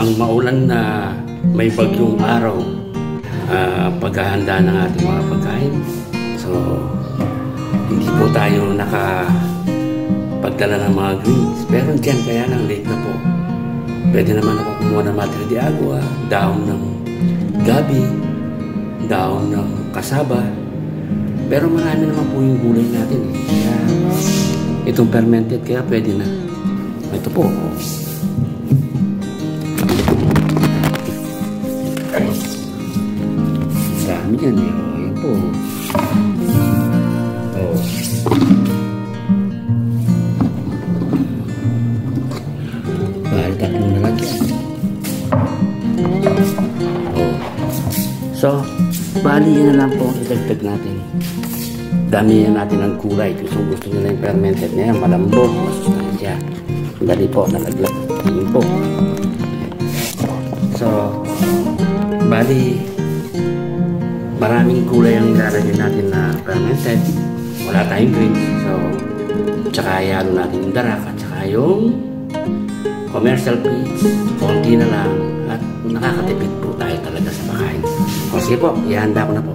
isang maulan na may bagyong araw, paghahanda ng ating mga pagkain. So, hindi po tayo nakapagdala ng mga greens. Pero dyan, kaya lang late na po. Pwede naman ako kumuha ng madre de agua, daon ng gabi, daon ng kasaba. Pero marami naman po yung gulay natin eh. Kaya itong fermented, kaya pwede na. Ito po. Dami yan eh. Ayan po. Oh. Bali tatlong nalagyan. Oh. So, bali yun na lang po idagdag natin. Damihan natin ng kulay. Gusto nyo na yung fermented na yan. Malambot, masustansya. Dali po, nalaglag. Yun po. So, bali, maraming kulay ang ilalagay natin na fermented. Wala tayong greens. So, tsaka ihalo natin yung darak at tsaka yung commercial feeds. Konti na lang at nakakatipid po tayo talaga sa pagkain. O sige po, ihanda ko na po.